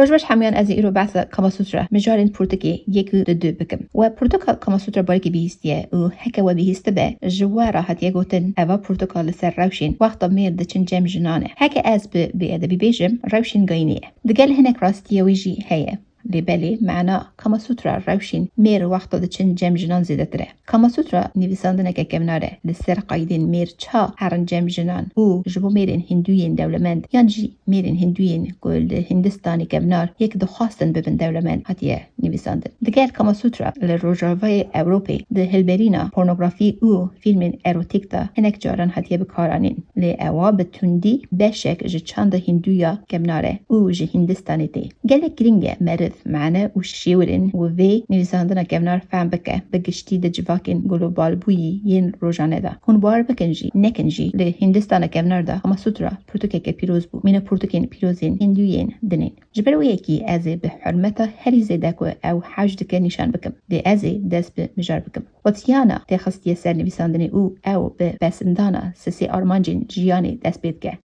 راجبش همیان از ایرو بحث کاماسوترا مجارین پرتکی یک دو بکم و پروتوکول کاماسوترا باریکی بیهستیه و هکه و بیهسته به جوارا هتیه گوتن اوا پروتوکول سر روشین وقتا میر دچن جم جنانه هکه از به ادبی بیجم روشین گاینیه دگل هنک راستیه ویجی هیه لبلی معنا کاماسوترا روشین میر وقتا دچن جم جنان زیده تره کاماسوترا نویساندنه که کمناره لسر قایدین میر چا هرن جم جنان او جبو میرین هندوین دولمند یانجی میرین هندوین گل هندستانی کمنار یک دخواستن ببن دولمند هاتیه نویساندن دگر کاماسوترا لروجاوای اوروپی ده هلبرینا پورنوگرافی او فیلم اروتیک دا هنک جاران هاتیه بکارانین لی اوا بتوندی بشک ج چند هندویا کمناره او ج هندستانی دی گلک گرینگه مرد معنی و شیورین و وی نویساندن کمنار فهم بکه بگشتی ده جواکین گلوبال بویی ین روزانه دا هون بار بکنجی نکنجی لی هندستان کمنار دا کاماسوترا پروتوکه که پیروز بو مینه پروتوکین پیروزین هندوین دنین جبر ویکی از به حرمتا هری زیده که او حاج دکه نشان بکم دی از دست به مجار بکم وطیانا تخصیه سر نویساندن او به بسندانا سسی آرمانجین جیانی دست بید که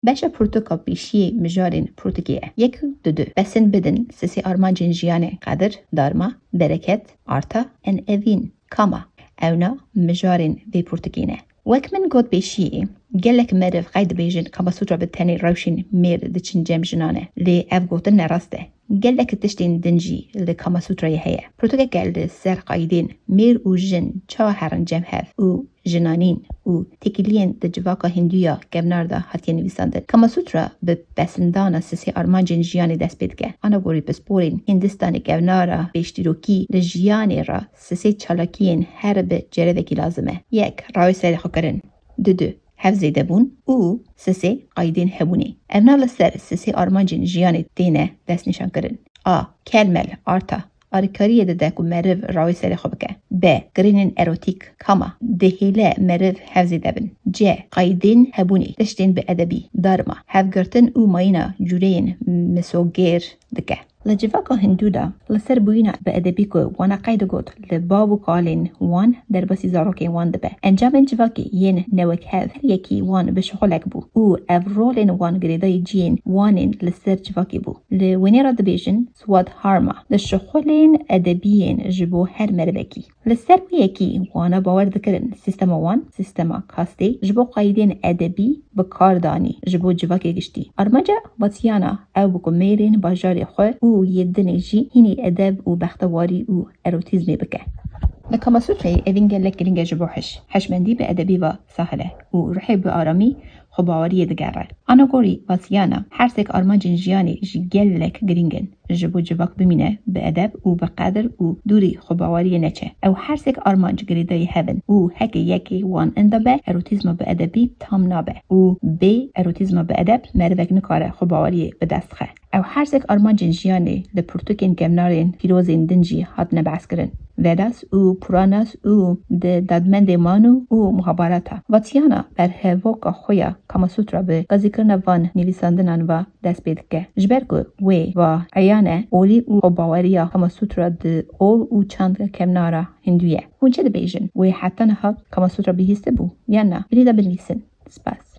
باشه پروتوکول بیشی مجارین پروتوکیه یک دو بسن بدن سسی آرمانجین جیانه قدر دارما برکت آرتا ان اوین کاما اونا مجارین وی پروتوکینه وک من گود بیشی گلک مرف قید بیجن کاماسوترا بتنی روشین میر دچن جم جنانه لی اف گوتن نراسته گلک تشتین دنجی لی کاماسوترا یهیه پروتوکه گلد سر قایدین میر و جن چا هرن جم هف او جنانین و تکیلین د جواکا هندویا کمنار دا هاتیه نویساندن کاماسوترا به بسندانا سسی آرمانجین جیانی دست بیدگه آنا گوری بسپورین هندستانی کمنارا بیشتیروکی لجیانی را سسی چالاکین هر به جردکی لازمه یک راوی سید خوکرن دو حفظیده بون او سسی قایدین هبونی اونا لسر سسی آرمانجین جیانی دینه دست نشان کرن کلمل آرتا آریکاریه ده که مرف راوی سری خوبکه ب گرینین اروتیک کاما دهیله مرف حفظیده بن ج قایدین هبونی تشتین به ادبی دارما حفگرتن او ماینا جورین مسوگیر دکه لجواکا هندودا لسر بوینا به ادبی که وانا قید گود لباو کالین وان در بسی زاروکی وان دبه انجام جواکی ین نوک هف یکی وان بشغلک بو او افرولین وان گریدای جین وانین لسر جواکی بو لونی را دبیجن سواد هارما لشغلین ادبیین جبو هر مربکی لسر یکی وانا باور دکرن سیستم وان سیستم کاستی جبو قایدین ادبی بکاردانی جبو جواکی گشتی ارمجا باتیانا او بکو میرین باجاری خواه او یدنجی هینی ادب و بختواری و اروتیزمی بکه لکاماسوترا اوین گلک گرینگ جبوحش حشمندی به ادبی و ساحله و روحی به آرامی خباوری دگره آنا گوری واسیانا هر سک آرمانجین جیانی جی گلک گرینگن جبو جواک بمینه به ادب و به قدر و دوری خباوری نچه او هر سک آرمانج گریدای هبن او هکی یکی وان اندابه اروتیزم به ادبی تام نابه او بی اروتیزم به ادب مروک نکاره خباوری به دست خه او هر سک آرمانجین جیانی لپرتوکین کمنارین پیروزین دنجی هات نبعث کرن وداس او پراناس او دادمند مانو او مخابراتا واتیانا بر هواکا خویا کاماسوترا به قضی کرن وان نویساندنان و دست بید که جبرگو وی و ایانه اولی او باوریا کاماسوترا ده اول او چند کمنارا هندویه هونچه ده بیجن وی حتی نها کاماسوترا بیهسته بو یا نه بریده بنویسن سپاس